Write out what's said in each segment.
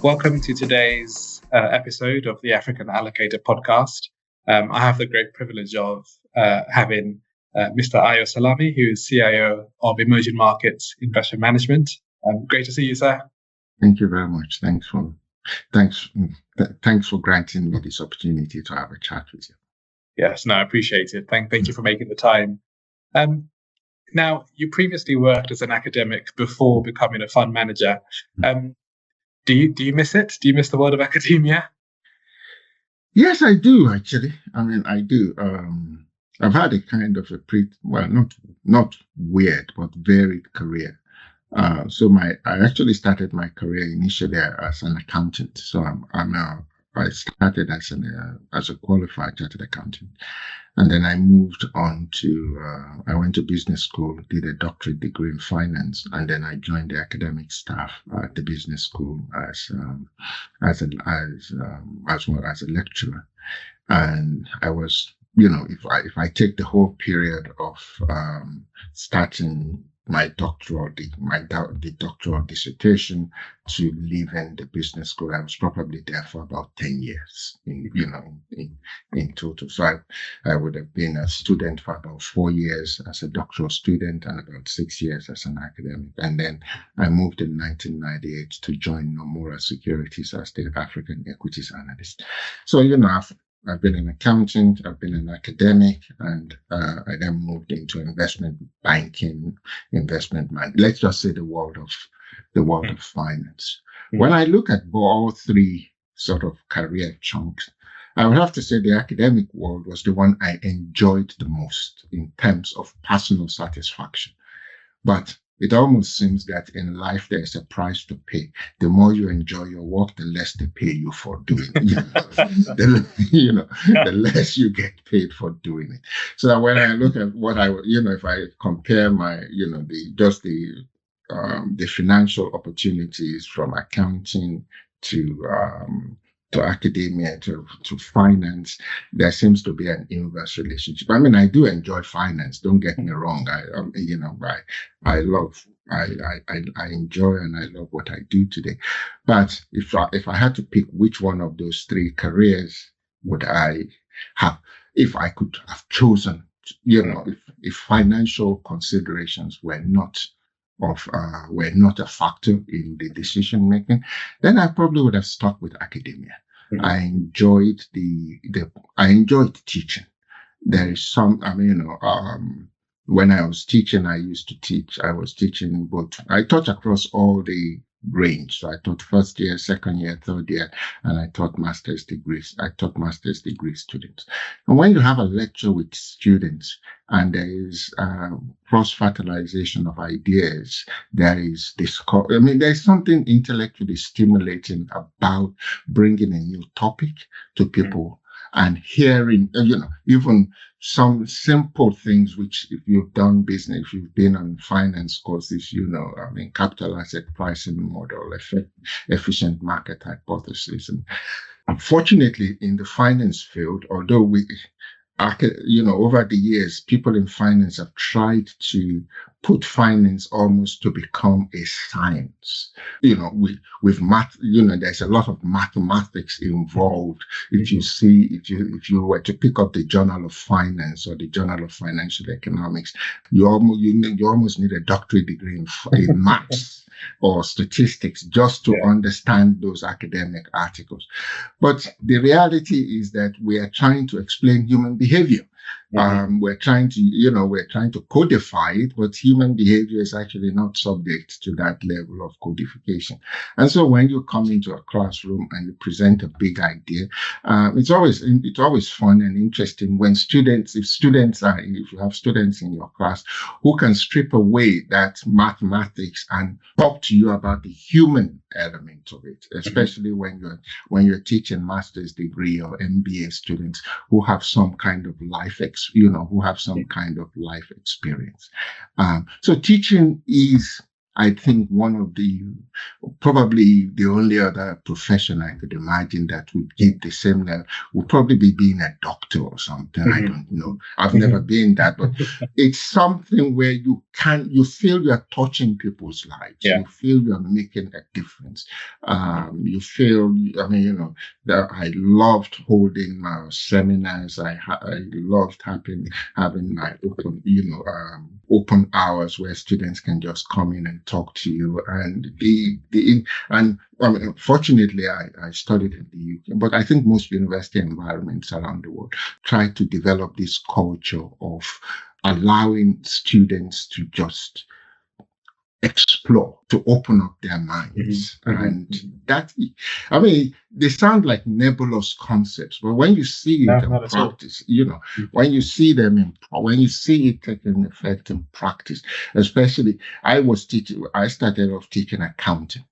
Welcome to today's episode of the African Allocator Podcast. I have the great privilege of having Mr. Ayo Salami, who is CIO of Emerging Markets Investment Management. Great to see you, sir. Thank you very much. Thanks for granting me this opportunity to have a chat with you. Yes, no, I appreciate it. Thank you for making the time. Now, you previously worked as an academic before becoming a fund manager. Do you miss it? Do you miss the world of academia? Yes, I do, actually. I do. I've had a kind of not weird, but varied career. I actually started my career initially as an accountant. So I started as a qualified chartered accountant, and then I moved on to I went to business school, did a doctorate degree in finance, and then I joined the academic staff at the business school as well as a lecturer. And I was, if I take the whole period of starting my doctoral dissertation to leaving the business school, I was probably there for about 10 years, in total. So I would have been a student for about 4 years as a doctoral student and about 6 years as an academic. And then I moved in 1998 to join Nomura Securities as the African equities analyst. So, I've been an accountant, I've been an academic, and I then moved into investment banking, let's just say the world of finance. When I look at all three sort of career chunks, I would have to say the academic world was the one I enjoyed the most in terms of personal satisfaction. But it almost seems that in life there's a price to pay. The more you enjoy your work, the less they pay you for doing it. The less you get paid for doing it. So that when I look at what if I compare my, the financial opportunities from accounting to academia, to finance, there seems to be an inverse relationship. I do enjoy finance. Don't get me wrong. I enjoy and I love what I do today. But if I had to pick which one of those three careers would I have, if I could have chosen, if financial considerations were not a factor in the decision making, then I probably would have stuck with academia. Mm-hmm. I enjoyed teaching. There is some, when I was teaching, I was teaching both. I taught across all the range. So I taught first year, second year, third year, and I taught master's degrees. I taught master's degree students. And when you have a lecture with students and there is cross-fertilization of ideas, there is there's something intellectually stimulating about bringing a new topic to people and hearing, even some simple things, which if you've done business, if you've been on finance courses, capital asset pricing model, efficient market hypothesis. And unfortunately, in the finance field, although over the years, people in finance have tried to put finance almost to become a science. With math, there's a lot of mathematics involved. If you were to pick up the Journal of Finance or the Journal of Financial Economics, you almost need a doctorate degree in maths or statistics just to understand those academic articles. But the reality is that we are trying to explain human behavior. Mm-hmm. We're trying to codify it, but human behavior is actually not subject to that level of codification. And so when you come into a classroom and you present a big idea, it's always fun and interesting when if you have students in your class who can strip away that mathematics and talk to you about the human element of it, especially when you're teaching master's degree or MBA students who have some kind of life experience. So teaching is I think probably the only other profession I could imagine that would give the same level would probably be being a doctor or something. I don't know. I've never been that, but it's something where you feel you're touching people's lives. You feel you're making a difference. You feel, that I loved holding my seminars. I loved having my open hours where students can just come in and talk to you. And fortunately, I studied in the UK, but I think most university environments around the world try to develop this culture of allowing students to just explore, to open up their minds. And that, they sound like nebulous concepts, but when you see it in practice, when you see when you see it taking effect in practice, especially I started off teaching accounting.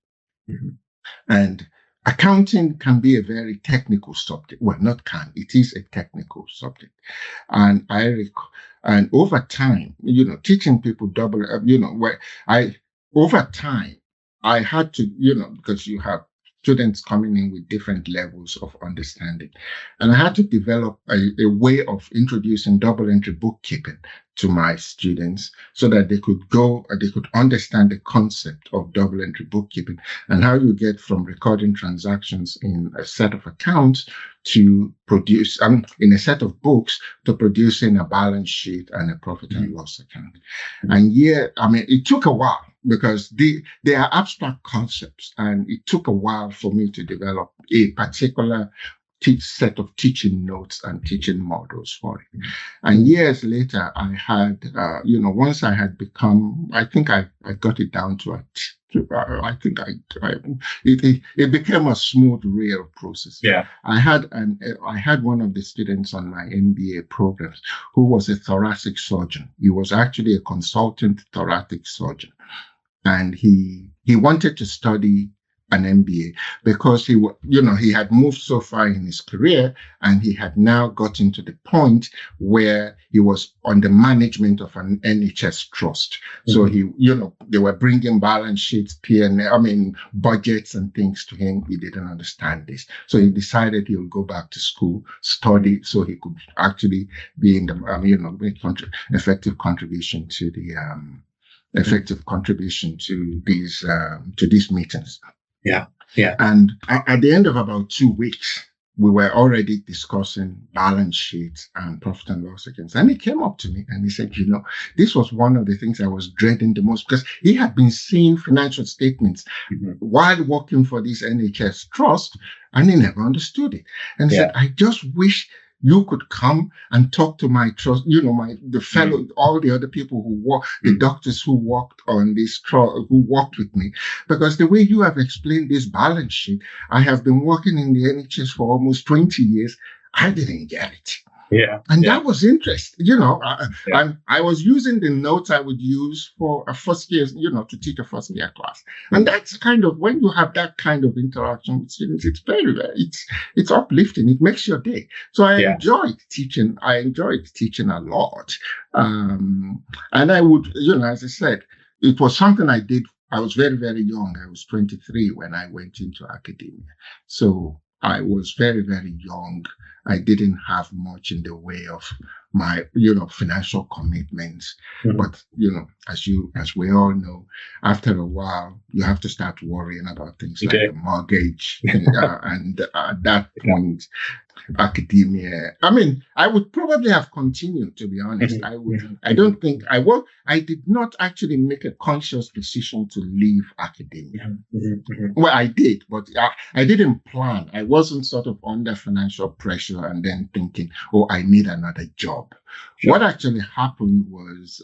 And accounting can be a very technical subject. Well, it is a technical subject. And and over time, teaching people over time, I had to, because you have students coming in with different levels of understanding. And I had to develop a way of introducing double entry bookkeeping to my students so that they could understand the concept of double entry bookkeeping and how you get from recording transactions in a set of accounts to in a set of books to producing a balance sheet and a profit and loss account. And it took a while because they are abstract concepts, and it took a while for me to develop a particular set of teaching notes and teaching models for it. And years later, I had, once I had become, I think I got it down to it became a smooth, real process. I had one of the students on my MBA programs who was a thoracic surgeon. He was actually a consultant thoracic surgeon. And he wanted to study an MBA because he had moved so far in his career, and he had now gotten to the point where he was on the management of an NHS trust. So they were bringing balance sheets, budgets and things to him. He didn't understand this. So he decided he would go back to school, study, so he could actually be in the, make effective contribution to these meetings. And at the end of about 2 weeks, we were already discussing balance sheets and profit and loss accounts. And he came up to me and he said, this was one of the things I was dreading the most, because he had been seeing financial statements while working for this NHS trust, and he never understood it. And he said, I just wish you could come and talk to my trust, the fellow, all the other people who work, the doctors who worked on this trial, who worked with me, because the way you have explained this balance sheet, I have been working in the NHS for almost 20 years. I didn't get it. And that was interesting. I was using the notes I would use for a first year, to teach a first year class. And that's kind of, when you have that kind of interaction with students, it's it's uplifting. It makes your day. So I enjoyed teaching. I enjoyed teaching a lot. And I would, as I said, it was something I did. I was very, very young. I was 23 when I went into academia. So I was very, very young. I didn't have much in the way of my, financial commitments. But, as we all know, after a while, you have to start worrying about things like the mortgage. And at that point, academia, I would probably have continued, to be honest. I did not actually make a conscious decision to leave academia. Well, I did, but I didn't plan. I wasn't sort of under financial pressure and then thinking, I need another job. What actually happened was,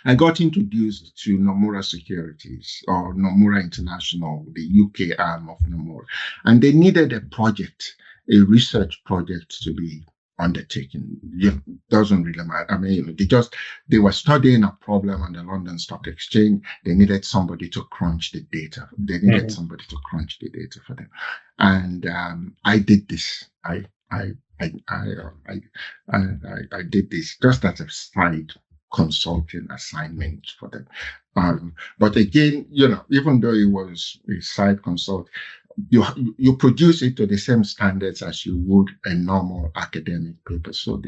I got introduced to Nomura Securities, or Nomura International, the UK arm of Nomura, and they needed a research project to be undertaken. Doesn't really matter. They were studying a problem on the London Stock Exchange. They needed somebody to crunch the data. They needed somebody to crunch the data for them. And I did this. I did this just as a side consulting assignment for them. But again, even though it was a side consult, you produce it to the same standards as you would a normal academic paper. So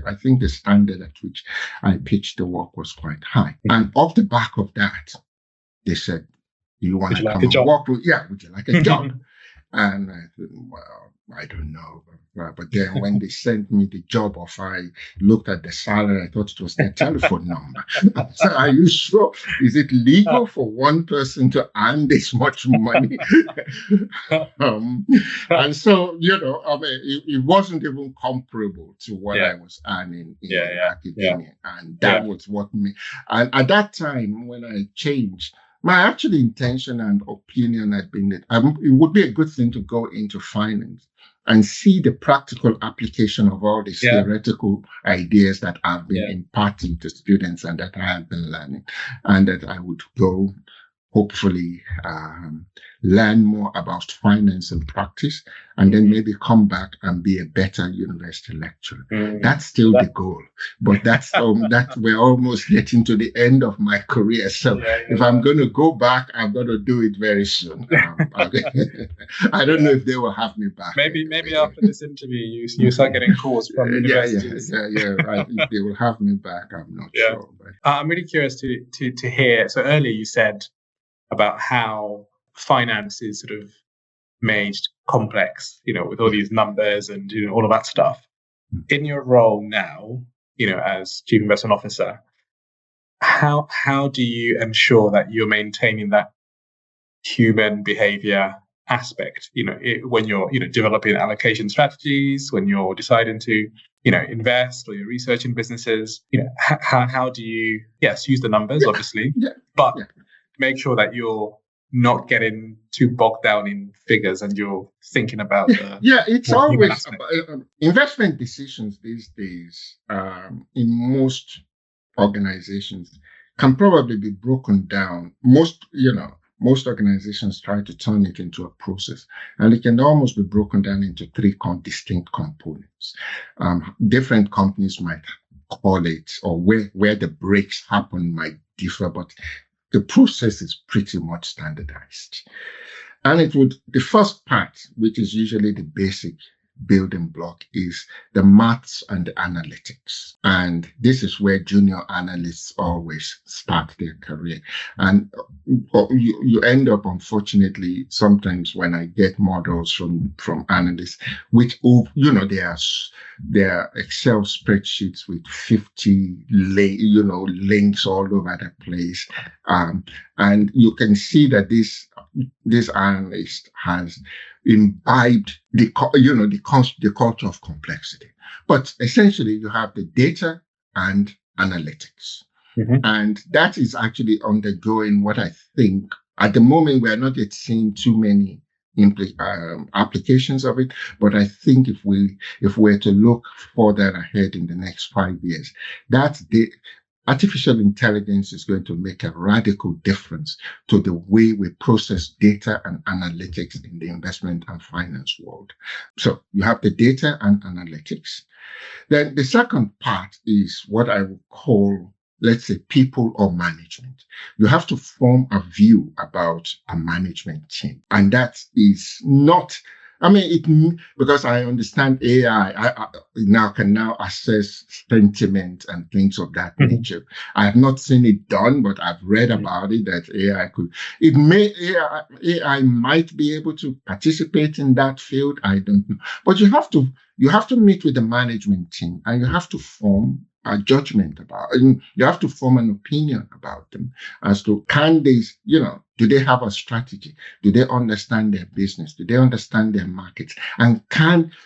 I think the standard at which I pitched the work was quite high. And off the back of that, they said, you want to come and work with? Yeah, would you like a job? And I said, well, I don't know. But then when they sent me the job offer, I looked at the salary. I thought it was their telephone number. I said, are you sure? Is it legal for one person to earn this much money? And so, it wasn't even comparable to what I was earning in academia. And that was what me. And at that time, when I changed, my actual intention and opinion had been that it would be a good thing to go into finance and see the practical application of all these theoretical ideas that I've been imparting to students and that I have been learning, and that I would go, hopefully, learn more about finance and practice, and then maybe come back and be a better university lecturer. That's still the goal, but that's that we're almost getting to the end of my career. So if I'm going to go back, I'm going to do it very soon. I don't know if they will have me back. Maybe after this interview, you start getting calls from universities. Right. If they will have me back, I'm not sure. But I'm really curious to hear. So earlier you said about how finance is sort of made complex, with all these numbers and all of that stuff. In your role now, as Chief Investment Officer, how do you ensure that you're maintaining that human behavior aspect? When you're developing allocation strategies, when you're deciding to invest, or you're researching businesses, how do you use the numbers obviously, but make sure that you're not getting too bogged down in figures and you're thinking about it's always investment decisions these days in most organizations can probably be broken down. Most organizations try to turn it into a process, and it can almost be broken down into three distinct components. Different companies might call it, or where the breaks happen might differ, but the process is pretty much standardized. And the first part, which is usually the basic building block, is the maths and the analytics. And this is where junior analysts always start their career. And you end up, unfortunately, sometimes when I get models from analysts, which, they are Excel spreadsheets with 50 links all over the place. And you can see that this analyst has imbibed the culture of complexity. But essentially, you have the data and analytics. And that is actually undergoing what I think at the moment we are not yet seeing too many applications of it. But I think if we're to look further ahead in the next 5 years, artificial intelligence is going to make a radical difference to the way we process data and analytics in the investment and finance world. So you have the data and analytics. Then the second part is what I would call, let's say, people or management. You have to form a view about a management team. And that is not, because I understand AI, I can assess sentiment and things of that nature. I have not seen it done, but I've read about it, that AI might be able to participate in that field. I don't know. But you have to meet with the management team, and you have to form a judgment about, and you have to form an opinion about them as to, can they, do they have a strategy? Do they understand their business? Do they understand their markets? And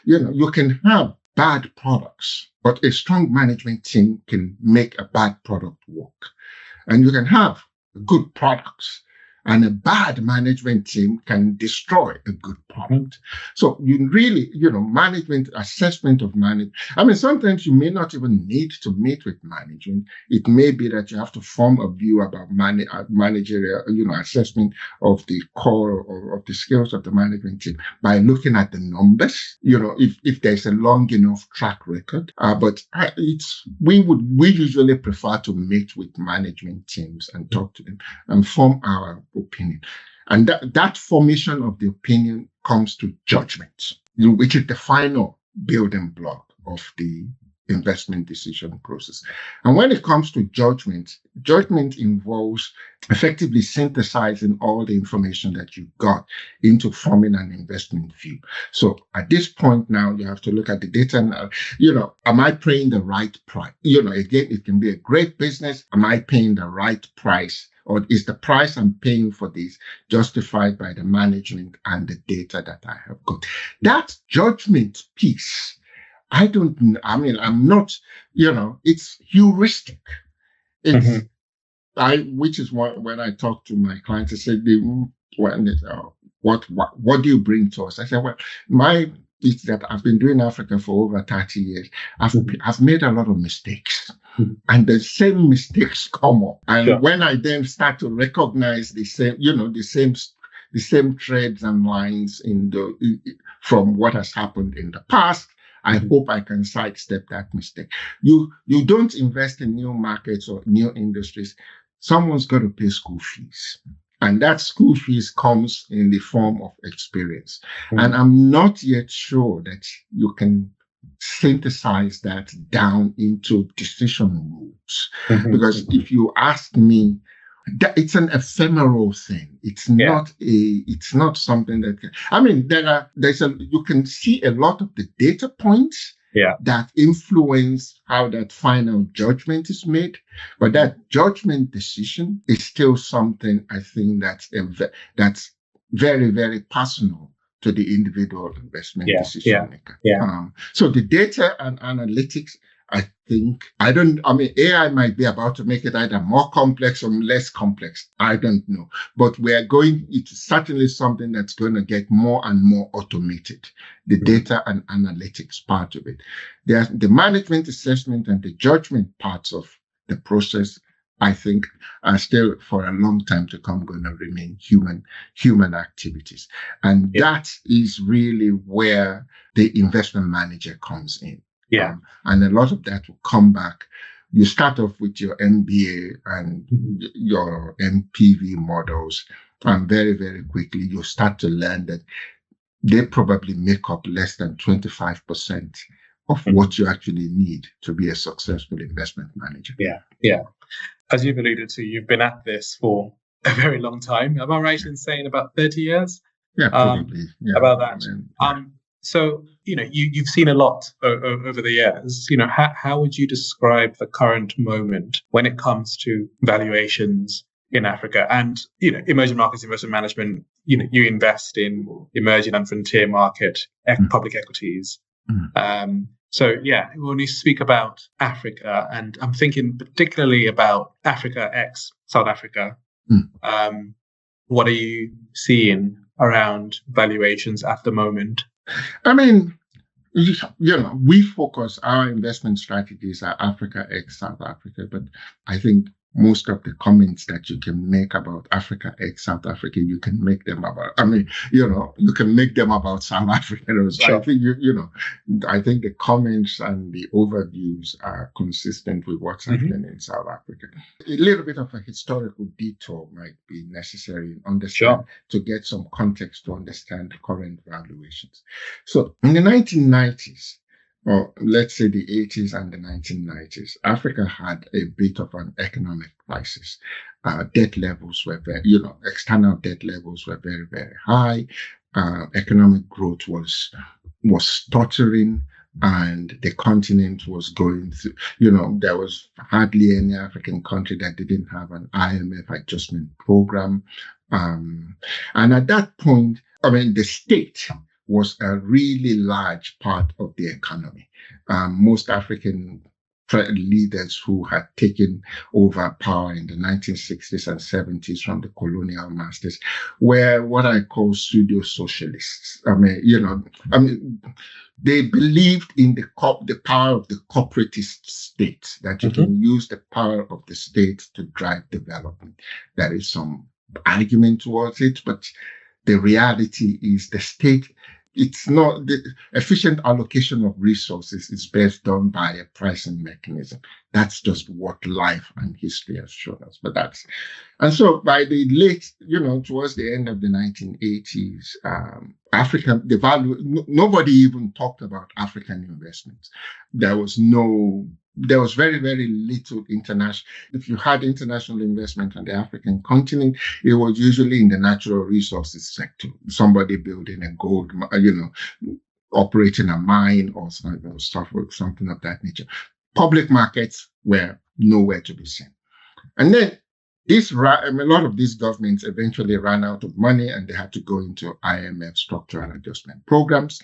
you can have bad products, but a strong management team can make a bad product work. And you can have good products, And a bad management team can destroy a good product. So you really, management, assessment of management. I mean, sometimes you may not even need to meet with management. It may be that you have to form a view about managerial, assessment of the core or of the skills of the management team by looking at the numbers, if there's a long enough track record. But we usually prefer to meet with management teams and talk to them and form our opinion. And that formation of the opinion comes to judgment, which is the final building block of the investment decision process. And when it comes to judgment involves effectively synthesizing all the information that you got into forming an investment view. So at this point now, you have to look at the data and, am I paying the right price? Again, it can be a great business. Am I paying the right price? Or is the price I'm paying for this justified by the management and the data that I have got? That judgment piece, I'm not, it's heuristic. It's, which is when I talk to my clients, I say, what do you bring to us? I say, well, it's that I've been doing Africa for over 30 years. I've made a lot of mistakes. And the same mistakes come up. And when I then start to recognize the same threads and lines from what has happened in the past, I hope I can sidestep that mistake. You don't invest in new markets or new industries. Someone's got to pay school fees. And that school fees comes in the form of experience. And I'm not yet sure that you can synthesize that down into decision rules. Because if you ask me, it's an ephemeral thing. It's not something that you can see a lot of the data points that influence how that final judgment is made. But that judgment decision is still something I think that's very, very personal to the individual investment decision maker. So the data and analytics, I think, AI might be about to make it either more complex or less complex. I don't know. But it's certainly something that's going to get more and more automated. The data and analytics part of it. There's the management assessment and the judgment parts of the process, I think, are still for a long time to come going to remain human activities. And that is really where the investment manager comes in. And a lot of that will come back. You start off with your MBA and your MPV models, and very, very quickly you start to learn that they probably make up less than 25% of what you actually need to be a successful investment manager. As you've alluded to, you've been at this for a very long time. Am I right in saying about 30 years? Yeah, probably. About that. So, you've seen a lot over the years. How would you describe the current moment when it comes to valuations in Africa and, emerging markets investment management? You invest in emerging and frontier market public equities. So, when you speak about Africa, and I'm thinking particularly about Africa ex South Africa, what are you seeing around valuations at the moment? I mean, we focus our investment strategies are Africa ex South Africa, but I think most of the comments that you can make about Africa ex South Africa, you can make them about, you can make them about South Africa. So I think, I think the comments and the overviews are consistent with what's happening in South Africa. A little bit of a historical detour might be necessary to get some context to understand the current valuations. So in the 1990s, or let's say the 80s and the 1990s, Africa had a bit of an economic crisis. Debt levels were external debt levels were very, very high. Economic growth was stuttering, and the continent was going through, there was hardly any African country that didn't have an IMF adjustment program. And at that point, the state was a really large part of the economy. Most African leaders who had taken over power in the 1960s and 70s from the colonial masters were what I call pseudo-socialists. They believed in the power of the corporatist state, that you can use the power of the state to drive development. There is some argument towards it, but the reality is the state, it's not the efficient allocation of resources is best done by a pricing mechanism. That's just what life and history has shown us. And so by the late, towards the end of the 1980s, nobody even talked about African investments. There was very, very little international. If you had international investment on the African continent, it was usually in the natural resources sector. Somebody building a gold, operating a mine or something of that nature. Public markets were nowhere to be seen. And then a lot of these governments eventually ran out of money and they had to go into IMF structural adjustment programs.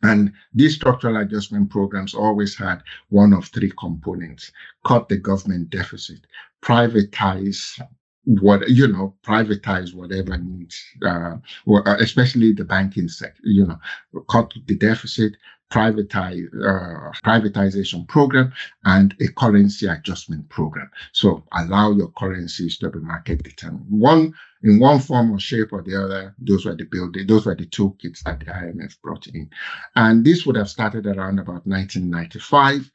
And these structural adjustment programs always had one of three components: cut the government deficit, privatize whatever needs, especially the banking sector, cut the deficit, privatization program, and a currency adjustment program. So allow your currencies to be market determined. In one form or shape or the other, those were the toolkits that the IMF brought in. And this would have started around about 1995.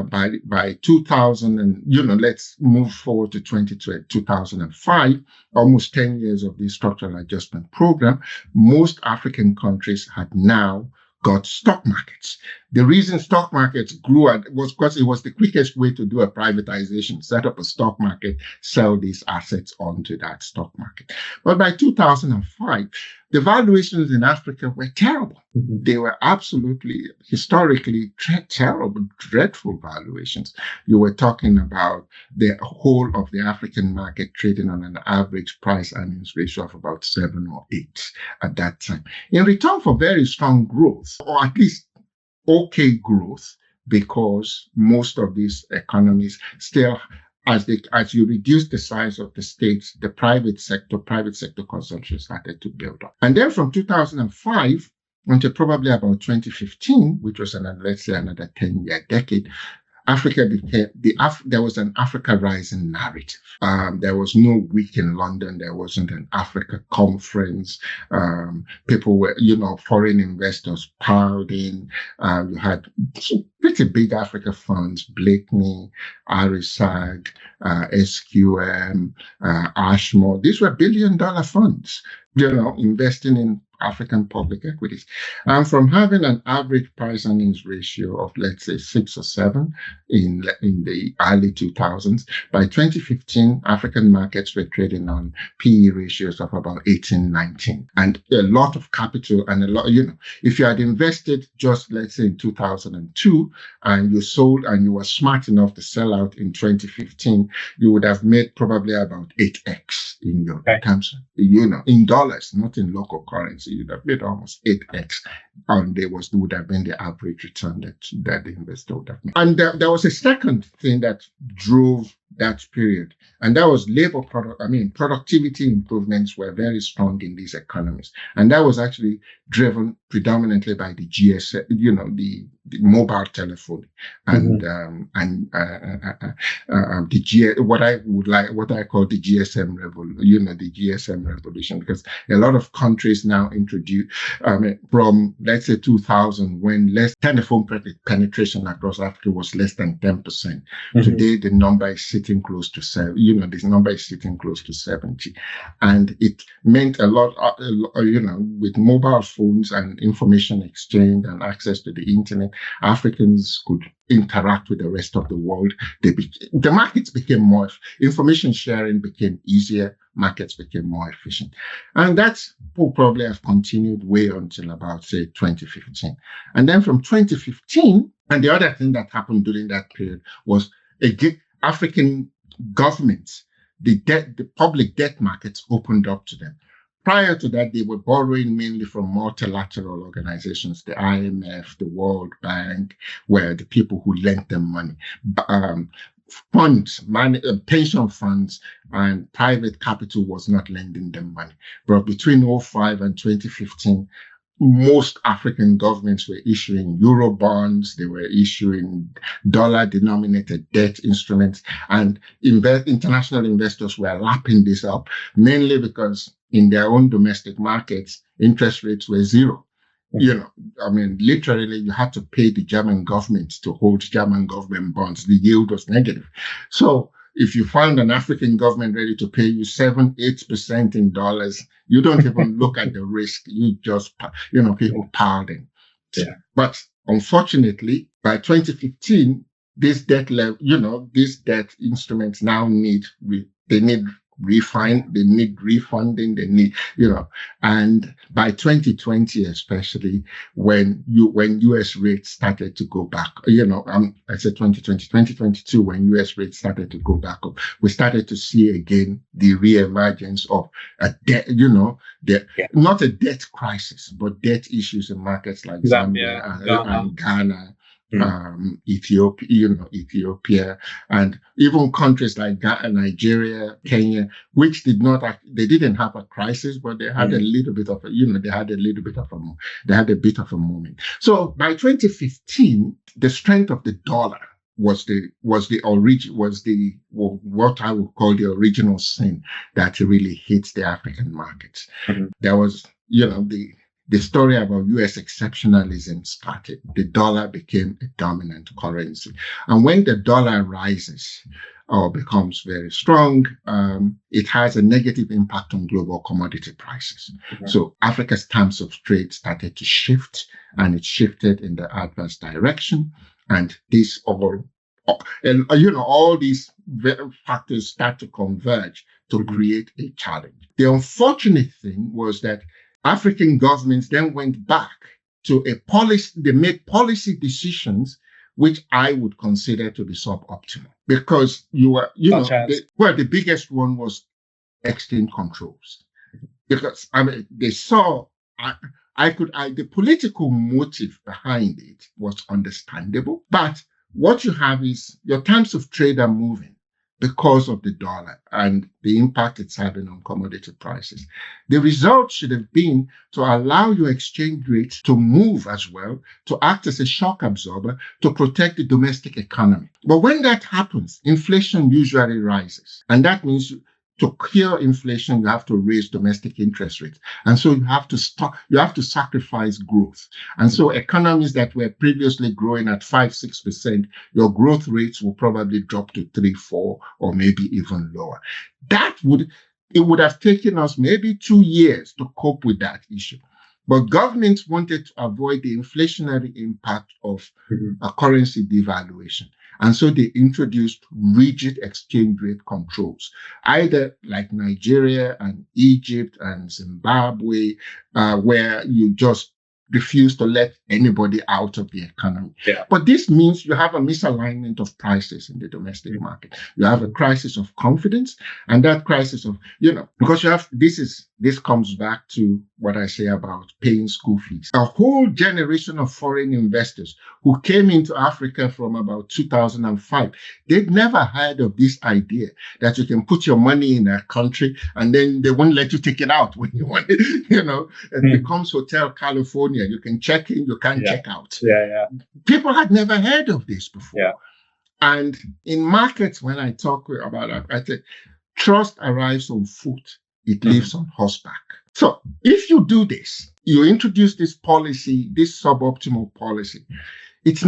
By 2000, and let's move forward to 2005, almost 10 years of this structural adjustment program, most African countries had now got stock markets. The reason stock markets grew was because it was the quickest way to do a privatization: set up a stock market, sell these assets onto that stock market. But by 2005, the valuations in Africa were terrible. They were absolutely, historically terrible, dreadful valuations. You were talking about the whole of the African market trading on an average price earnings ratio of about 7 or 8 at that time, in return for very strong growth, or at least okay growth, because most of these economies still, as you reduce the size of the states, the private sector consumption started to build up. And then from 2005 until probably about 2015, which was another 10-year decade, there was an Africa Rising narrative. There was no week in London. There wasn't an Africa conference. People were, foreign investors piled in. You had some pretty big Africa funds: Blakeney, Arisag, SQM, Ashmore. These were billion-dollar funds, investing in African public equities. And from having an average price earnings ratio of, let's say, 6 or 7 in the early 2000s, by 2015, African markets were trading on PE ratios of about 18, 19. And a lot of capital and a lot, if you had invested just, let's say, in 2002 and you sold and you were smart enough to sell out in 2015, you would have made probably about 8x in your terms, in dollars, not in local currency. You'd have made almost 8x, and would have been the average return that the investor would have made. And there was a second thing that drove that period, and that was productivity improvements were very strong in these economies, and that was actually driven predominantly by the GSM, the mobile telephony, and what I call the GSM revolution, the GSM revolution, because a lot of countries now introduce from, let's say, 2000, when telephone penetration across Africa was less than 10%. Today the number is sitting close to 7. This number is sitting close to 70, and it meant a lot. With mobile phones and information exchange and access to the internet, Africans could interact with the rest of the world. The markets became more, information sharing became easier, markets became more efficient. And that will probably have continued way until about, say, 2015. And then from 2015, and the other thing that happened during that period was African governments, the public debt markets opened up to them. Prior to that, they were borrowing mainly from multilateral organizations, the IMF, the World Bank, were the people who lent them money. Pension funds and private capital was not lending them money. But between 2005 and 2015, most African governments were issuing euro bonds, they were issuing dollar-denominated debt instruments, and international investors were lapping this up, mainly because in their own domestic markets, interest rates were zero. Literally, you had to pay the German government to hold German government bonds. The yield was negative. So if you found an African government ready to pay you 7-8% in dollars, you don't even look at the risk. You just, people piled in. Yeah. But unfortunately, by 2015, this debt level, these debt instruments now need refunding, they need, and by 2020, especially when US rates started to go back, I said 2022, when US rates started to go back up, we started to see again the reemergence of a debt, not a debt crisis, but debt issues in markets like Zambia and Ghana. Ethiopia, and even countries like Ghana, Nigeria, Kenya, which they didn't have a crisis, but they had a little bit of they had a bit of a moment. So by 2015, the strength of the dollar was what I would call the original sin that really hit the African markets. There was, the story about US exceptionalism started. The dollar became a dominant currency. And when the dollar rises or becomes very strong, it has a negative impact on global commodity prices. So Africa's terms of trade started to shift, and it shifted in the adverse direction. And this all these factors start to converge to create a challenge. The unfortunate thing was that African governments then went back to a policy, they made policy decisions which I would consider to be suboptimal, because the biggest one exchange controls. Because they saw, the political motive behind it was understandable, but what you have is your terms of trade are moving because of the dollar and the impact it's having on commodity prices. The result should have been to allow your exchange rates to move as well, to act as a shock absorber, to protect the domestic economy. But when that happens, inflation usually rises. And that means to cure inflation, you have to raise domestic interest rates. And so you have to sacrifice growth. And so economies that were previously growing at 5-6%, your growth rates will probably drop to 3-4, or maybe even lower. It would have taken us maybe 2 years to cope with that issue. But governments wanted to avoid the inflationary impact of a currency devaluation. And so they introduced rigid exchange rate controls, either like Nigeria and Egypt and Zimbabwe, where you just refuse to let anybody out of the economy. Yeah. But this means you have a misalignment of prices in the domestic market. You have a crisis of confidence, and that crisis of, because this comes back to what I say about paying school fees. A whole generation of foreign investors who came into Africa from about 2005, they'd never heard of this idea that you can put your money in a country and then they won't let you take it out when you want it. It becomes Hotel California. You can check in, you can't check out. People had never heard of this before. And in markets, when I talk about it, I say, trust arrives on foot. It lives on horseback. So if you do this, you introduce this policy, this suboptimal policy, it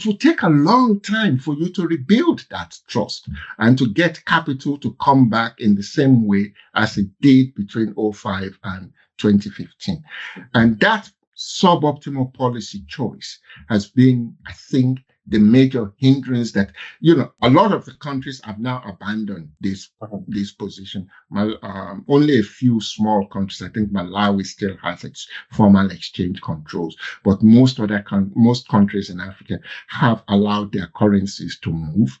will take a long time for you to rebuild that trust and to get capital to come back in the same way as it did between 2005 and 2015. And that suboptimal policy choice has been, I think, the major hindrance that, a lot of the countries have now abandoned this position. Only a few small countries, I think Malawi still has its formal exchange controls, but most countries in Africa have allowed their currencies to move.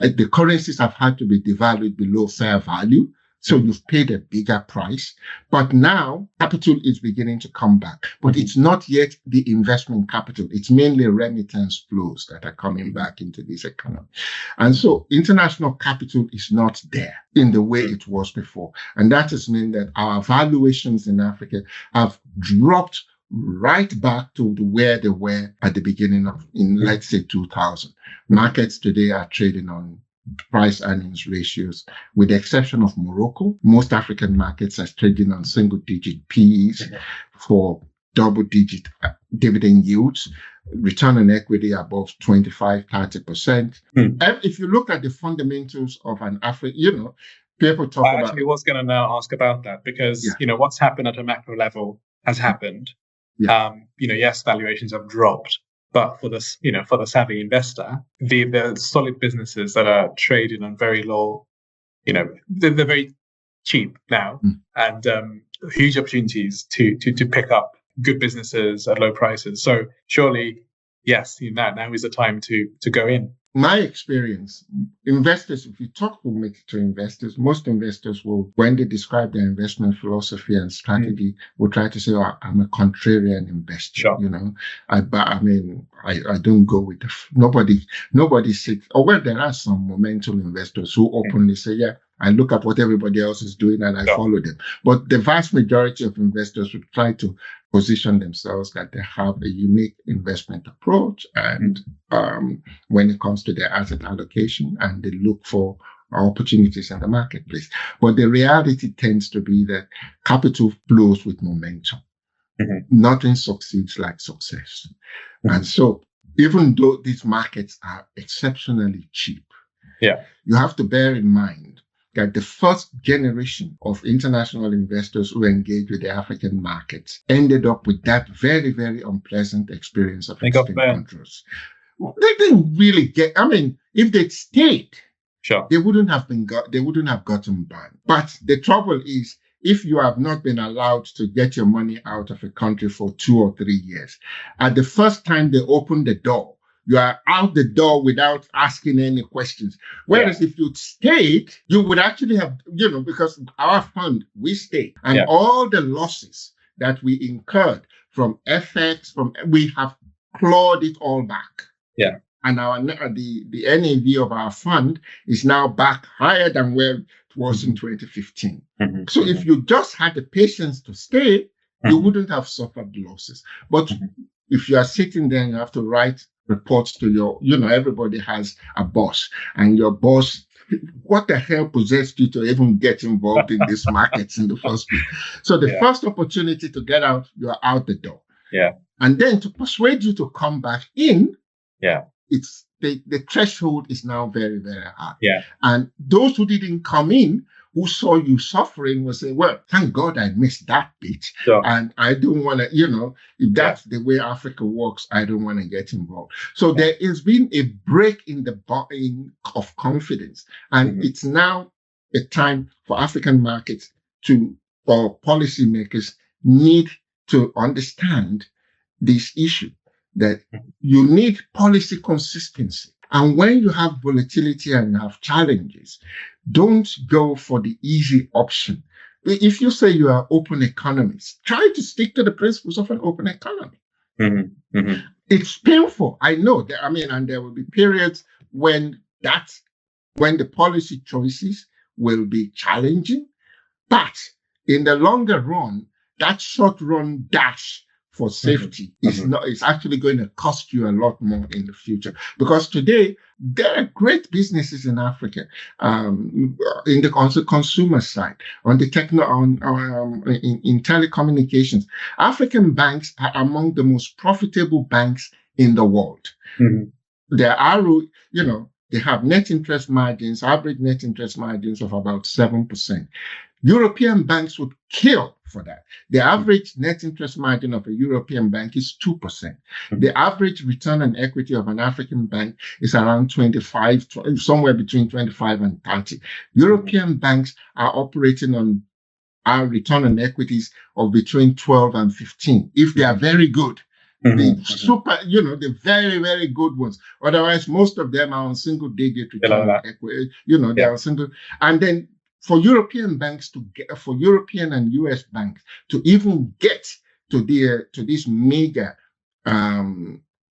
The currencies have had to be devalued below fair value So you've paid a bigger price, but now capital is beginning to come back. But it's not yet the investment capital. It's mainly remittance flows that are coming back into this economy. And so international capital is not there in the way it was before. And that has meant that our valuations in Africa have dropped right back to where they were at the beginning of, let's say, 2000. Markets today are trading on price earnings ratios, with the exception of Morocco. Most African markets are trading on single digit PEs for double digit dividend yields, return on equity above 25-30%. If you look at the fundamentals of an African, people talk about. I actually was going to now ask about that because, what's happened at a macro level has happened. Yes, valuations have dropped. But for this, for the savvy investor, the solid businesses that are trading on very low, they're very cheap now, and huge opportunities to pick up good businesses at low prices. So surely, yes, now is the time to go in. My experience, investors, if you talk to investors, most investors will, when they describe their investment philosophy and strategy, will try to say, "Oh, I'm a contrarian investor." Sure. I don't go with nobody sits. Or well, there are some momentum investors who openly say, "Yeah, I look at what everybody else is doing and I follow them." But the vast majority of investors would try to position themselves that they have a unique investment approach, and when it comes to their asset allocation, and they look for opportunities in the marketplace. But the reality tends to be that capital flows with momentum. Nothing succeeds like success. And so even though these markets are exceptionally cheap, you have to bear in mind that the first generation of international investors who engaged with the African markets ended up with that very, very unpleasant experience of exchange controls. They didn't really get. If they'd stayed, they wouldn't have gotten banned. But the trouble is, if you have not been allowed to get your money out of a country for 2 or 3 years, at the first time they open the door, you are out the door without asking any questions. Whereas if you'd stayed, you would actually have, because our fund, we stayed. And all the losses that we incurred from FX, we have clawed it all back. And the NAV of our fund is now back higher than where it was in 2015. So if you just had the patience to stay, you wouldn't have suffered losses. But if you are sitting there and you have to write reports to your, everybody has a boss, and your boss, what the hell possessed you to even get involved in these markets in the first place? So the first opportunity to get out, you're out the door. And then to persuade you to come back in, it's the threshold is now very, very high. And those who didn't come in, who saw you suffering, will say, "Well, thank God I missed that bit. And I don't want to, if that's the way Africa works, I don't want to get involved." So there has been a break in the of confidence. And it's now a time for African markets or policymakers need to understand this issue, that you need policy consistency. And when you have volatility and you have challenges, don't go for the easy option. If you say you are open economist, try to stick to the principles of an open economy. It's painful, I know. And there will be periods when the policy choices will be challenging. But in the longer run, that short run dash for safety is actually going to cost you a lot more in the future. Because today, there are great businesses in Africa, in the consumer side, on the in telecommunications. African banks are among the most profitable banks in the world. Their they have net interest margins, average net interest margins of about 7%. European banks would kill for that. The average net interest margin of a European bank is 2%. The average return on equity of an African bank is around 25, somewhere between 25 and 30. European banks are operating on our return on equities of between 12 and 15, if they are very good. The very, very good ones. Otherwise, most of them are on single digit return on equity. They are single. And then for European banks to get, for European and US banks to even get to these mega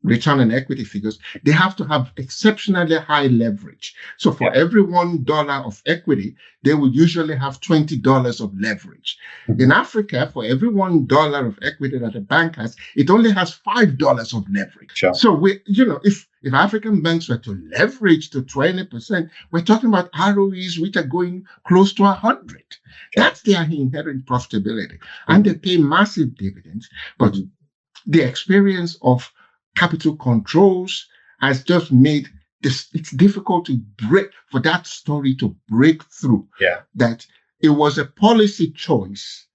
return on equity figures, they have to have exceptionally high leverage. So for every $1 of equity, they will usually have $20 of leverage. Mm-hmm. In Africa, for every $1 of equity that a bank has, it only has $5 of leverage. Sure. So if African banks were to leverage to 20%, we're talking about ROEs which are going close to 100. Sure. That's their inherent profitability. Mm-hmm. And they pay massive dividends. But the experience of capital controls has just made this, it's difficult to for that story to break through. Yeah. That it was a policy choice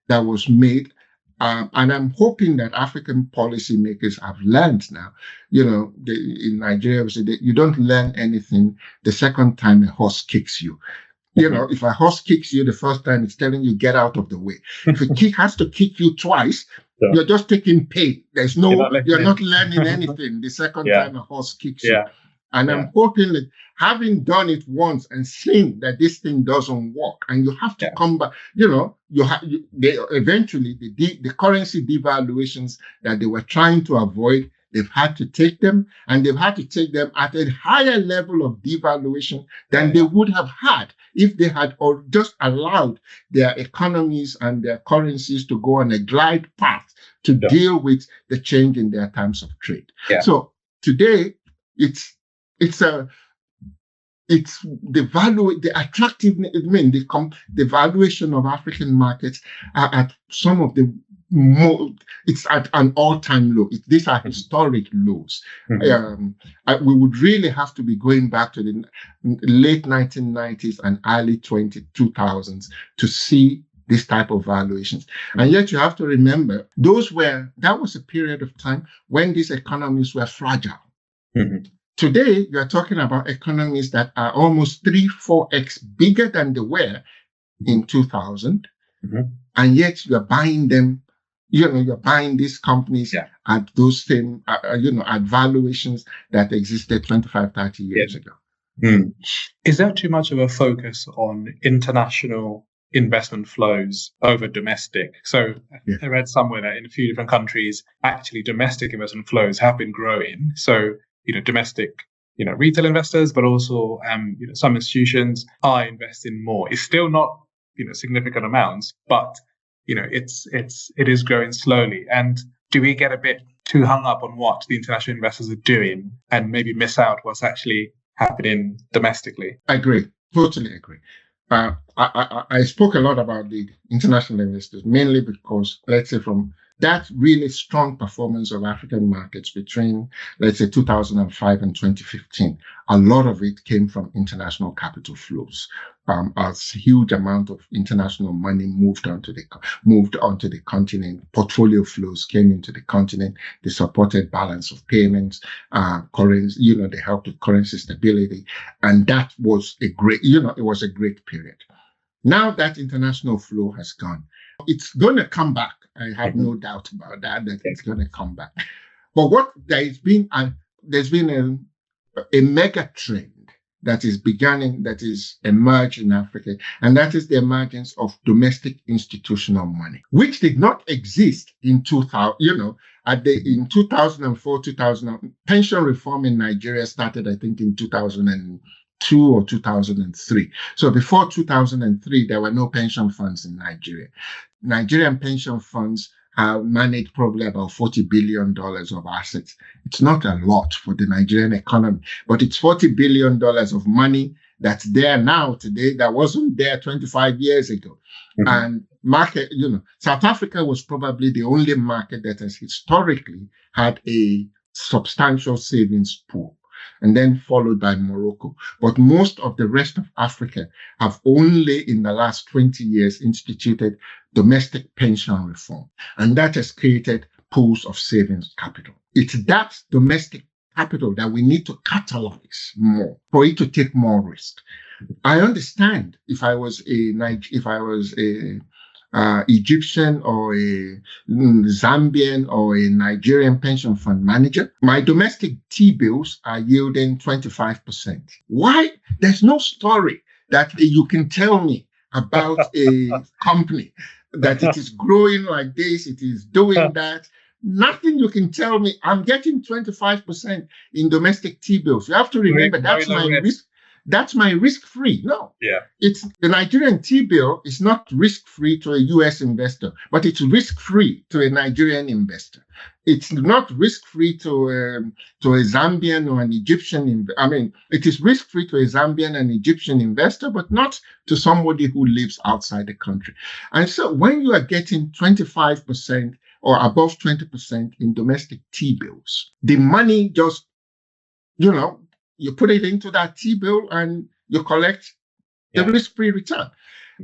that was made. And I'm hoping that African policymakers have learned now. In Nigeria, we say that you don't learn anything the second time a horse kicks you. If a horse kicks you the first time, it's telling you get out of the way. If a has to kick you twice, you're just taking pain. You're not learning anything the second time a horse kicks you. And I'm hoping that having done it once and seen that this thing doesn't work, and you have to come back, eventually the currency devaluations that they were trying to avoid, they've had to take them, and they've had to take them at a higher level of devaluation than they would have had if they had or just allowed their economies and their currencies to go on a glide path to deal with the change in their terms of trade. Yeah. So today, it's the value, the attractiveness. The valuation of African markets are at some of the more. It's at an all-time low. These are historic lows. Mm-hmm. We would really have to be going back to the late 1990s and early 2000s to see this type of valuations. And yet you have to remember, that was a period of time when these economies were fragile. Mm-hmm. Today, you're talking about economies that are almost 3-4x bigger than they were in 2000. Mm-hmm. And yet you're buying them, you're buying these companies at those same, at valuations that existed 25, 30 years ago. Mm. Is there too much of a focus on international investment flows over domestic? So I read somewhere that in a few different countries, actually domestic investment flows have been growing. So domestic, retail investors, but also, some institutions are investing more. It's still not, significant amounts, but, it is growing slowly. And do we get a bit too hung up on what the international investors are doing and maybe miss out what's actually happening domestically? I agree. Totally agree. I spoke a lot about the international investors, mainly because, let's say, from that really strong performance of African markets between, let's say, 2005 and 2015, a lot of it came from international capital flows. A huge amount of international money moved onto the continent. Portfolio flows came into the continent. They supported balance of payments, currency. They helped with currency stability, and that was it was a great period. Now that international flow has gone, it's going to come back. I have no doubt about that it's going to come back. But there's been a mega trend that is emerged in Africa, and that is the emergence of domestic institutional money, which did not exist in 2000. In 2004, 2000, pension reform in Nigeria started, I think, in 2002 or 2003. So before 2003, there were no pension funds in Nigeria. Nigerian pension funds have managed probably about $40 billion of assets. It's not a lot for the Nigerian economy, but it's $40 billion of money that's there now today that wasn't there 25 years ago. Mm-hmm. And South Africa was probably the only market that has historically had a substantial savings pool, and then followed by Morocco. But most of the rest of Africa have only in the last 20 years instituted domestic pension reform. And that has created pools of savings capital. It's that domestic capital that we need to catalyze more for it to take more risk. I understand if I was a Egyptian or a Zambian or a Nigerian pension fund manager, my domestic T-bills are yielding 25%. Why? There's no story that you can tell me about a company, that it is growing like this, it is doing that. Nothing you can tell me. I'm getting 25% in domestic T-bills. You have to remember that's my risk. That's my risk-free. No, it's the Nigerian T-bill is not risk-free to a U.S. investor, but it's risk-free to a Nigerian investor. It's not risk-free to a Zambian or an Egyptian. It is risk-free to a Zambian and Egyptian investor, but not to somebody who lives outside the country. And so when you are getting 25% or above 20% in domestic T-bills, the money just, you put it into that T-bill and you collect the risk-free return.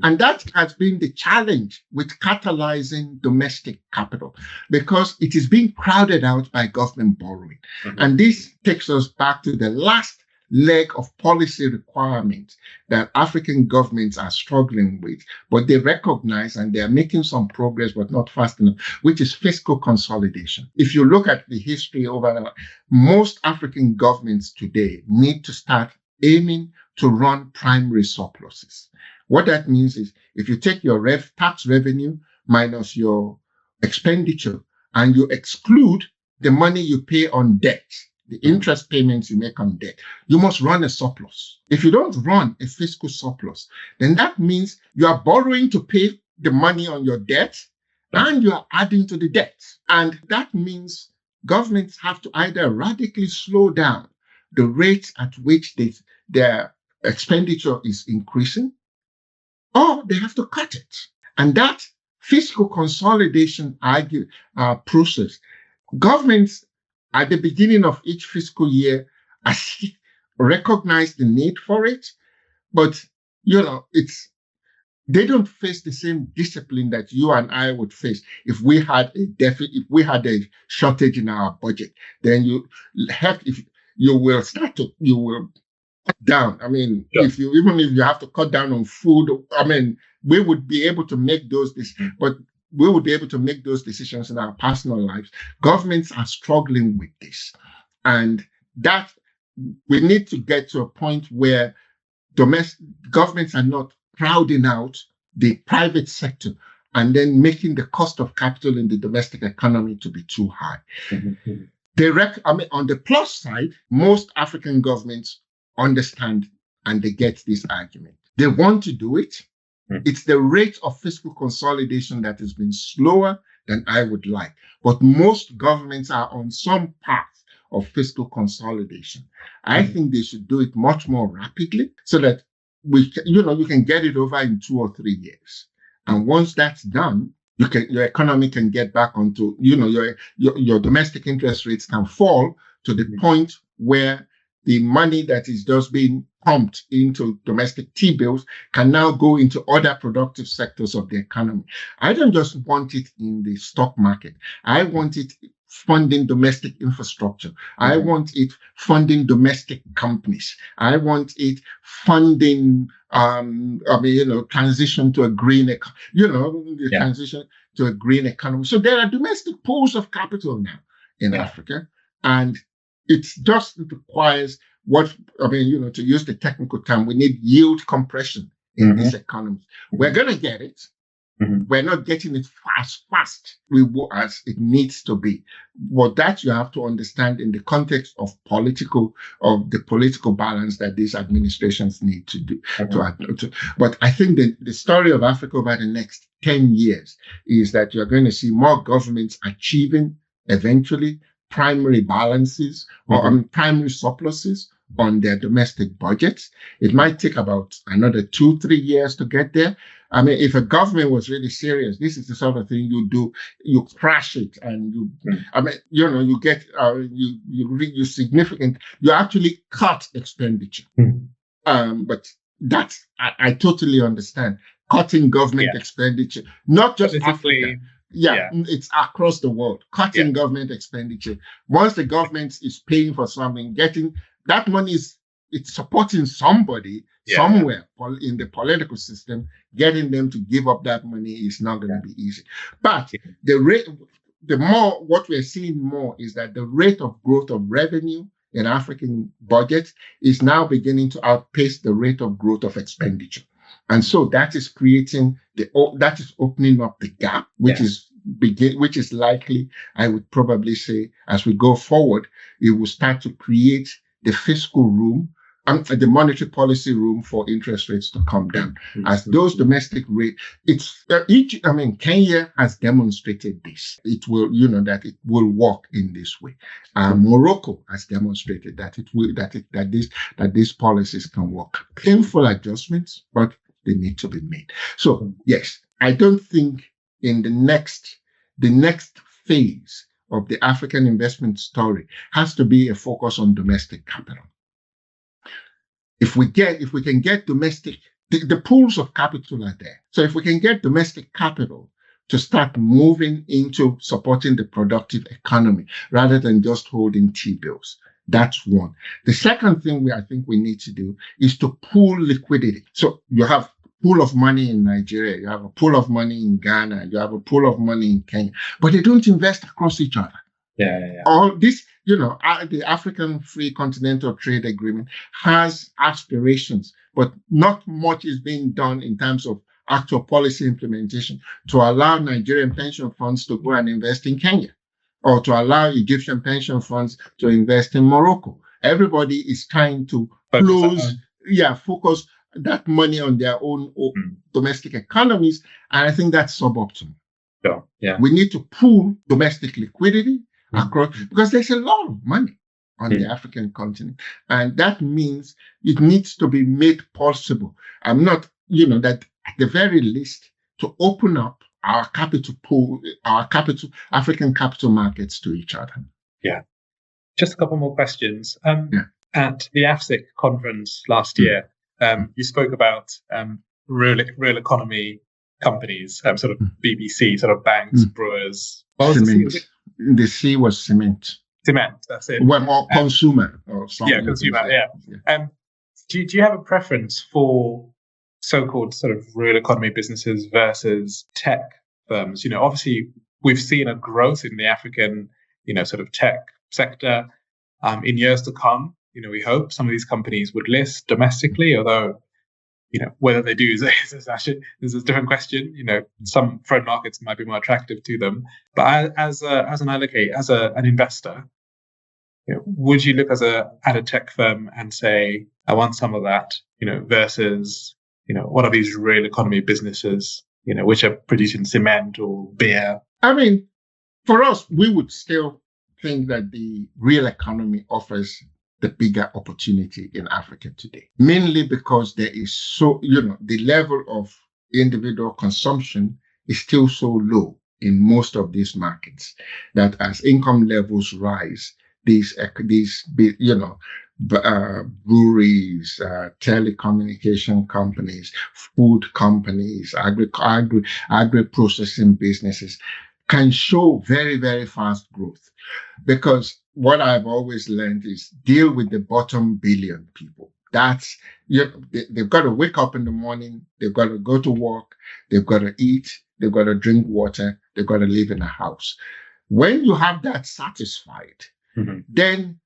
And that has been the challenge with catalyzing domestic capital, because it is being crowded out by government borrowing. And this takes us back to the last leg of policy requirements that African governments are struggling with, but they recognize and they are making some progress, but not fast enough, which is fiscal consolidation. If you look at the history over most African governments today need to start aiming to run primary surpluses. What that means is if you take your tax revenue minus your expenditure and you exclude the money you pay on debt, the interest payments you make on debt, you must run a surplus. If you don't run a fiscal surplus, then that means you are borrowing to pay the money on your debt and you are adding to the debt. And that means governments have to either radically slow down the rate at which their expenditure is increasing, or they have to cut it. And that fiscal consolidation process, governments at the beginning of each fiscal year recognize the need for it, but they don't face the same discipline that you and I would face if we had a shortage in our budget. Then you will cut down. If you have to cut down on food, we would be able to make those decisions, but we would be able to make those decisions in our personal lives. Governments are struggling with this, and that we need to get to a point where governments are not crowding out the private sector and then making the cost of capital in the domestic economy to be too high. On the plus side, most African governments understand and they get this argument. They want to do it. It's the rate of fiscal consolidation that has been slower than I would like. But most governments are on some path of fiscal consolidation. I think they should do it much more rapidly so that you can get it over in 2 or 3 years. And once that's done, your economy can get back onto, your domestic interest rates can fall to the point where the money that is just being pumped into domestic T-bills can now go into other productive sectors of the economy. I don't just want it in the stock market. I want it funding domestic infrastructure. I want it funding domestic companies. I want it funding, transition to a green, transition to a green economy. So there are domestic pools of capital now in Africa, and it just requires to use the technical term, we need yield compression in these economies. We're going to get it. We're not getting it fast as it needs to be. But that you have to understand in the context of the political balance that these administrations need to do. But I think the story of Africa over the next 10 years is that you're going to see more governments achieving eventually primary balances or primary surpluses on their domestic budgets. It might take about another 2-3 years to get there. If a government was really serious, this is the sort of thing you do. You crash it, and you get you actually cut expenditure. But that's I totally understand cutting government expenditure, not just Africa. It's across the world. Cutting government expenditure. Once the government is paying for something, getting that money it's supporting somebody somewhere in the political system. Getting them to give up that money is not going to be easy. But what we're seeing more is that the rate of growth of revenue in African budgets is now beginning to outpace the rate of growth of expenditure. And so that is creating that is opening up the gap, which is likely, I would probably say, as we go forward, it will start to create the fiscal room and the monetary policy room for interest rates to come down. As those domestic rates, Kenya has demonstrated this. It will, that it will work in this way. Morocco has demonstrated that these policies can work. Painful adjustments, but they need to be made. So yes, I don't think in the next phase of the African investment story has to be a focus on domestic capital. If we can get domestic, the pools of capital are there. So if we can get domestic capital to start moving into supporting the productive economy rather than just holding T-bills, that's one. The second thing I think we need to do is to pool liquidity. So you have a pool of money in Nigeria, you have a pool of money in Ghana, you have a pool of money in Kenya, but they don't invest across each other. All this, the African Free Continental Trade Agreement has aspirations, but not much is being done in terms of actual policy implementation to allow Nigerian pension funds to go and invest in Kenya, or to allow Egyptian pension funds to invest in Morocco. Everybody is trying to focus that money on their own domestic economies, and I think that's suboptimal. Sure. Yeah. We need to pool domestic liquidity across, because there's a lot of money on the African continent, and that means it needs to be made possible. I'm not, that at the very least to open up our capital pool, African capital markets to each other. Yeah. Just a couple more questions. At the AFSIC conference last year, you spoke about real economy companies, sort of BBC, sort of banks, brewers. The C was cement. Cement, that's it. Well, more consumer or something. Yeah, consumer, yeah. Do you have a preference for so-called sort of real economy businesses versus tech firms? Obviously, we've seen a growth in the African, sort of tech sector. In years to come, we hope some of these companies would list domestically, although, whether they do is a different question. Some foreign markets might be more attractive to them. But as an allocator, as an investor, would you look at a tech firm and say, I want some of that, versus, what are these real economy businesses, which are producing cement or beer? I mean, for us, we would still think that the real economy offers the bigger opportunity in Africa today, mainly because there is the level of individual consumption is still so low in most of these markets that as income levels rise, these breweries, telecommunication companies, food companies, agri-processing businesses can show very, very fast growth. Because what I've always learned is deal with the bottom billion people. That's, they've got to wake up in the morning, they've got to go to work, they've got to eat, they've got to drink water, they've got to live in a house. When you have that satisfied, then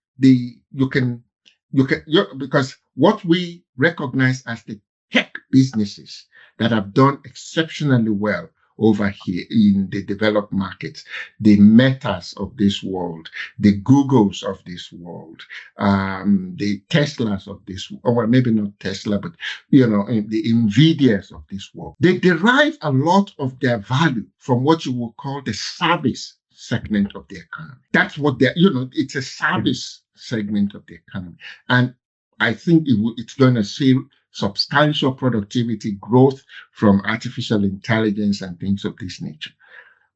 because what we recognize as the tech businesses that have done exceptionally well over here in the developed markets, the Metas of this world, the Googles of this world, the Teslas of this world, or maybe not Tesla, but, the Nvidias of this world. They derive a lot of their value from what you would call the service segment of the economy. That's what it's a service segment of the economy. And I think it's going to see substantial productivity growth from artificial intelligence and things of this nature.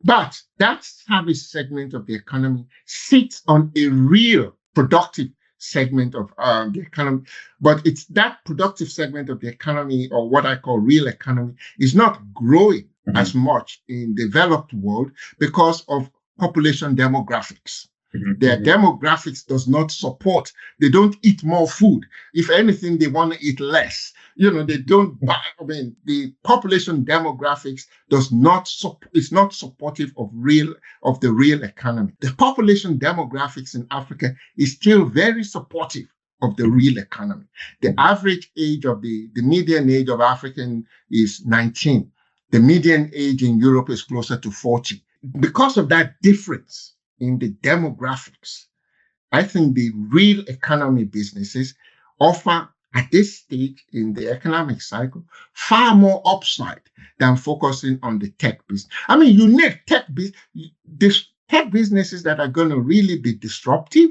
But that service segment of the economy sits on a real productive segment of the economy. But it's that productive segment of the economy, or what I call real economy, is not growing as much in developed world because of population demographics. Their demographics does not support. They don't eat more food. If anything, they want to eat less. They don't buy. The population demographics is not supportive of the real economy. The population demographics in Africa is still very supportive of the real economy. The average age of the median age of African is 19. The median age in Europe is closer to 40. Because of that difference in the demographics, I think the real economy businesses offer, at this stage in the economic cycle, far more upside than focusing on the tech business. I mean, you need tech businesses that are going to really be disruptive.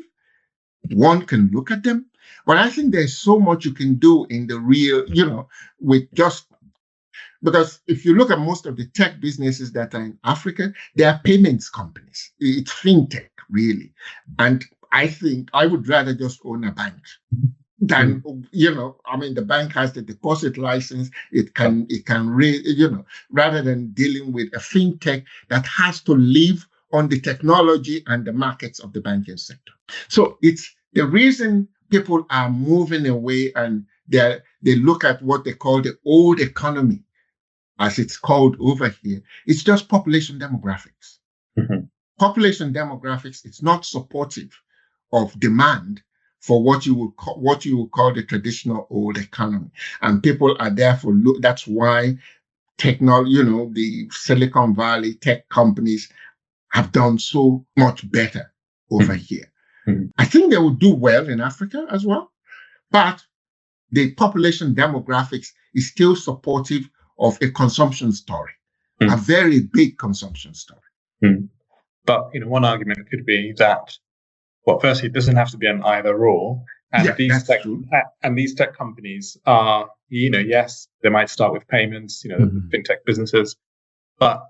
One can look at them, but I think there's so much you can do in the real, with just, because if you look at most of the tech businesses that are in Africa, they are payments companies. It's fintech, really. And I think I would rather just own a bank than, the bank has the deposit license. It can raise, rather than dealing with a fintech that has to live on the technology and the markets of the banking sector. So it's the reason people are moving away, and they look at what they call the old economy, as it's called over here. It's just population demographics. Mm-hmm. Population demographics, it's not supportive of demand for what you would call the traditional old economy. And people are therefore, that's why technology, the Silicon Valley tech companies have done so much better over here. Mm-hmm. I think they will do well in Africa as well, but the population demographics is still supportive of a consumption story, a very big consumption story. But one argument could be that, well, firstly, it doesn't have to be an either or, and these tech companies are, yes, they might start with payments, fintech businesses, but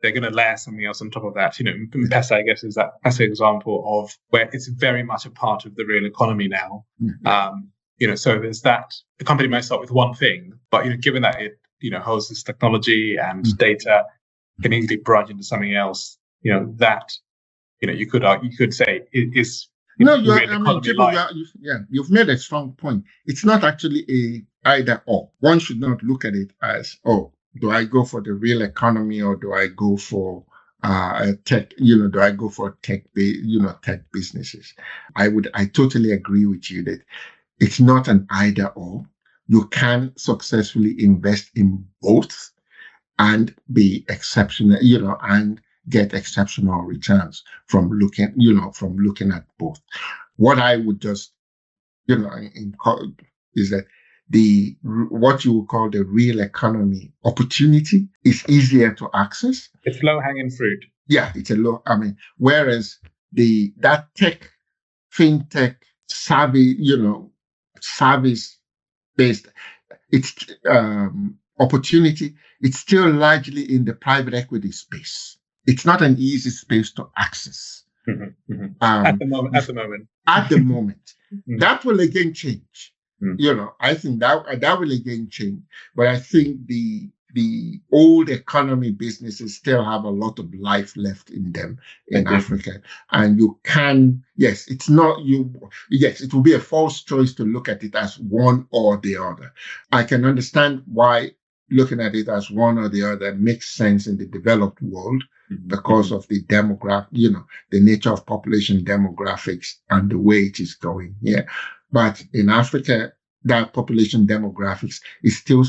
they're going to layer something else on top of that. M-Pesa, I guess, is that classic example of where it's very much a part of the real economy now. Mm-hmm. So there's that. The company might start with one thing, but given that it holds this technology and data, can easily branch into something else. That you could say is. You've made a strong point. It's not actually a either or. One should not look at it as, do I go for the real economy or do I go for a tech? Do I go for tech businesses? I totally agree with you that it's not an either or. You can successfully invest in both and be exceptional, and get exceptional returns from looking at both. What I would just, is that what you would call the real economy opportunity is easier to access. It's low hanging fruit. Yeah, it's whereas that tech, fintech, service based, it's opportunity. It's still largely in the private equity space. It's not an easy space to access. Mm-hmm, mm-hmm. At the moment. Mm-hmm. That will again change. Mm-hmm. I think that will again change. But I think the old economy businesses still have a lot of life left in them in Africa. And you can, it will be a false choice to look at it as one or the other. I can understand why looking at it as one or the other makes sense in the developed world, because of the the nature of population demographics and the way it is going here. But in Africa, that population demographics is still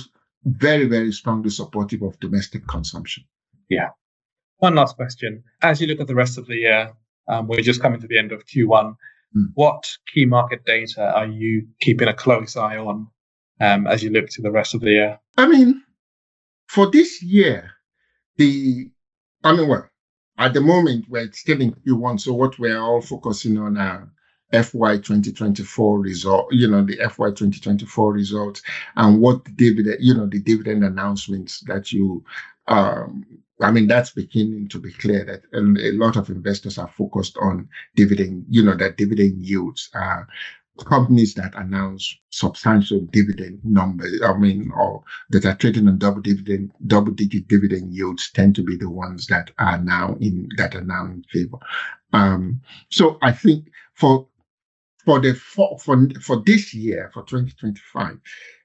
very, very strongly supportive of domestic consumption. Yeah. One last question. As you look at the rest of the year, we're just coming to the end of Q1. What key market data are you keeping a close eye on as you look to the rest of the year? For this year, at the moment, we're still in Q1. So what we're all focusing on are FY 2024 result, the FY 2024 results, and what the dividend announcements that that's beginning to be clear that a lot of investors are focused on dividend, that dividend yields are companies that announce substantial dividend numbers, or that are trading on double-digit dividend yields tend to be the ones that are now in favor. So I think for this year, for 2025,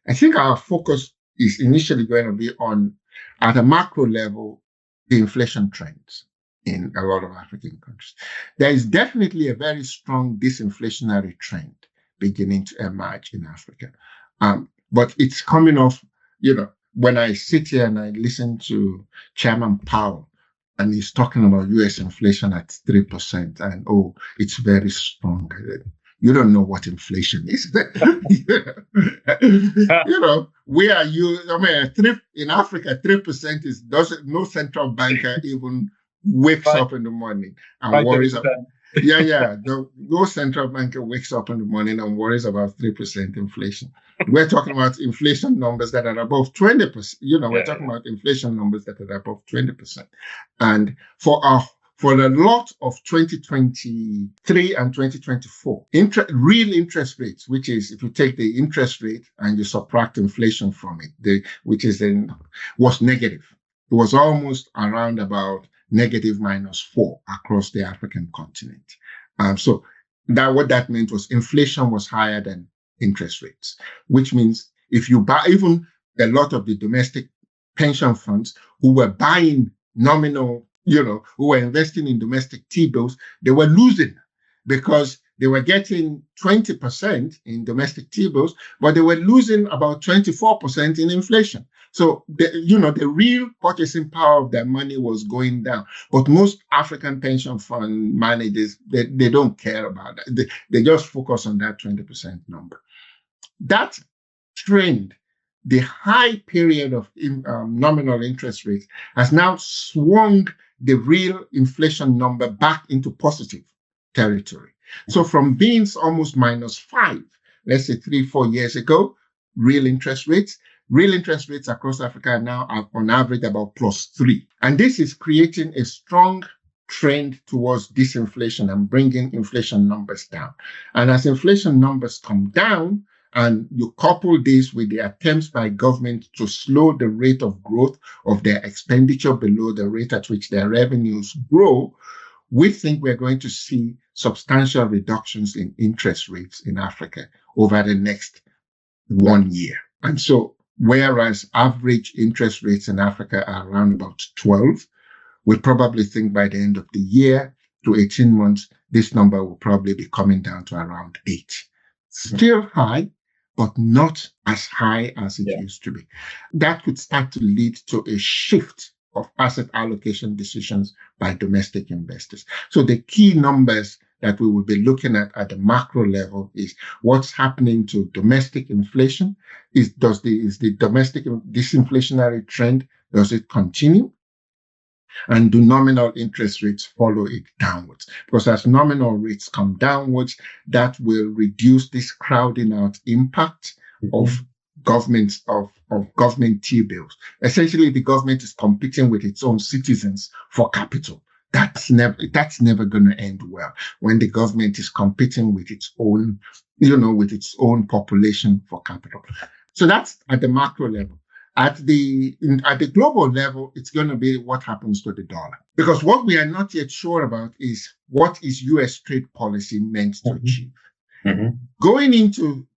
I think our focus is initially going to be on, at a macro level, the inflation trends in a lot of African countries. There is definitely a very strong disinflationary trend beginning to emerge in Africa. But it's coming off, when I sit here and I listen to Chairman Powell, and he's talking about US inflation at 3%, and it's very strong. You don't know what inflation is. Where are you? In Africa, 3% no central banker even wakes up in the morning and worries about. No central banker wakes up in the morning and worries about 3% inflation. We're talking about inflation numbers that are above 20%. We're talking about inflation numbers that are above 20%. And for the lot of 2023 and 2024, real interest rates, which is if you take the interest rate and you subtract inflation from it, was negative. It was almost around about negative -4 across the African continent. So what that meant was inflation was higher than interest rates, which means if you buy, even a lot of the domestic pension funds who were buying nominal, who were investing in domestic T-bills, they were losing because they were getting 20% in domestic T-bills, but they were losing about 24% in inflation. So, the real purchasing power of their money was going down. But most African pension fund managers, they don't care about that. They just focus on that 20% number. That trend, the high period of nominal interest rates, has now swung the real inflation number back into positive territory. So from being almost -5, let's say 3-4 years ago, real interest rates across Africa are now on average about +3. And this is creating a strong trend towards disinflation and bringing inflation numbers down. And as inflation numbers come down, and you couple this with the attempts by government to slow the rate of growth of their expenditure below the rate at which their revenues grow, we think we're going to see substantial reductions in interest rates in Africa over the next 1 year. And so, whereas average interest rates in Africa are around about 12, we probably think by the end of the year to 18 months, this number will probably be coming down to around 8. Still high, but not as high as it used to be. That could start to lead to a shift of asset allocation decisions by domestic investors. So the key numbers that we will be looking at the macro level is what's happening to domestic inflation. Is the domestic disinflationary trend, does it continue? And do nominal interest rates follow it downwards? Because as nominal rates come downwards, that will reduce this crowding out impact of government T-bills. Essentially, the government is competing with its own citizens for capital. That's never going to end well when the government is competing with its own, with its own population for capital. So that's at the macro level. At the global level, it's going to be what happens to the dollar. Because what we are not yet sure about is what is U.S. trade policy meant to achieve. Going into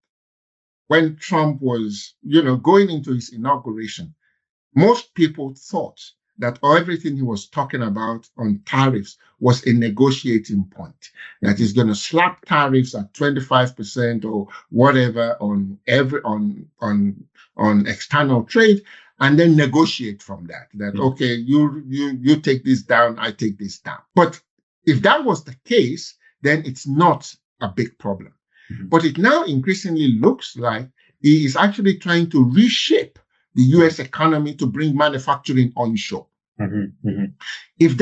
when Trump was, going into his inauguration, most people thought that everything he was talking about on tariffs was a negotiating point, that he's going to slap tariffs at 25% or whatever on external trade, and then negotiate from that. Okay, you take this down, I take this down. But if that was the case, then it's not a big problem. But it now increasingly looks like he is actually trying to reshape the U.S. economy to bring manufacturing onshore. If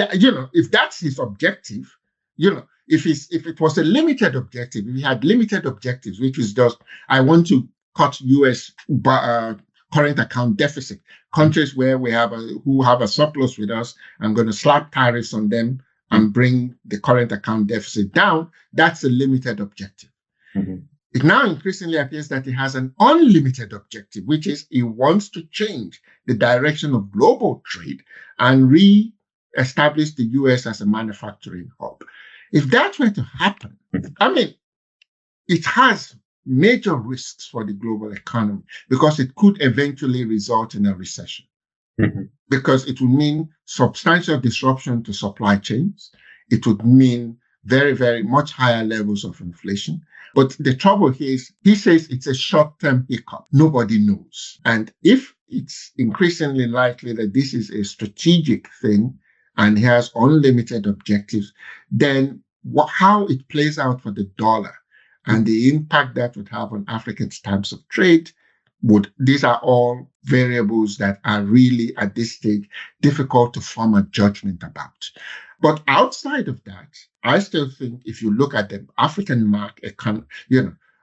that's his objective, if it was a limited objective, if he had limited objectives, which is just, I want to cut U.S. current account deficit, countries where who have a surplus with us, I'm going to slap tariffs on them and bring the current account deficit down. That's a limited objective. It now increasingly appears that he has an unlimited objective, which is he wants to change the direction of global trade and re-establish the U.S. as a manufacturing hub. If that were to happen, it has major risks for the global economy because it could eventually result in a recession. Because it would mean substantial disruption to supply chains. It would mean very, very much higher levels of inflation. But the trouble here is, he says it's a short-term hiccup. Nobody knows. And if it's increasingly likely that this is a strategic thing and he has unlimited objectives, then how it plays out for the dollar and the impact that would have on Africans' terms of trade, these are all variables that are really, at this stage, difficult to form a judgment about. But outside of that, I still think if you look at the African market,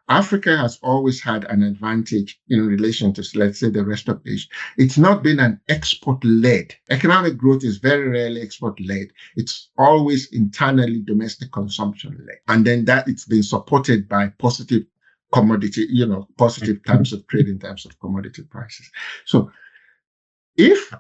Africa has always had an advantage in relation to, let's say, the rest of Asia. It's not been an export-led. Economic growth is very rarely export-led. It's always internally domestic consumption-led. And then that it's been supported by positive commodity, positive terms of trade in terms of commodity prices. So if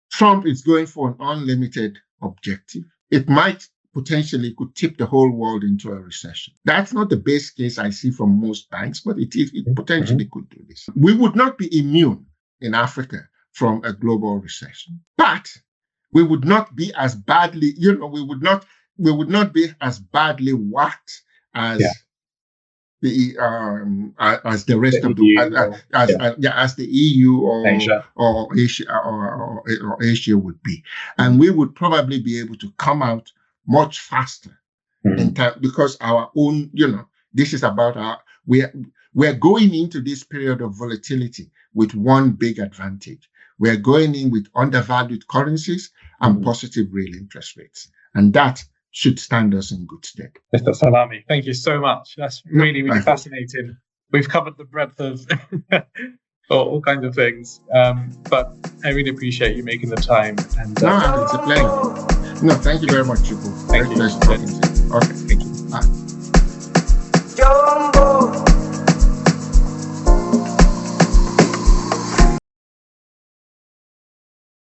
Trump is going for an unlimited objective, it might potentially could tip the whole world into a recession. That's not the base case I see from most banks, but it potentially could do this. We would not be immune in Africa from a global recession, but we would not be as badly, we would not be as badly whacked as as the rest of the as the EU or Asia or Asia would be, and we would probably be able to come out much faster in time, because our own, this is about we're going into this period of volatility with one big advantage. We're going in with undervalued currencies and positive real interest rates, and that should stand us in good stead. Mr. Salami, thank you so much. That's really, really fascinating. We've covered the breadth of all kinds of things, but I really appreciate you making the time. And it's a pleasure. No, thank you very much, Chipo. Thank you. Nice talking to you. Okay.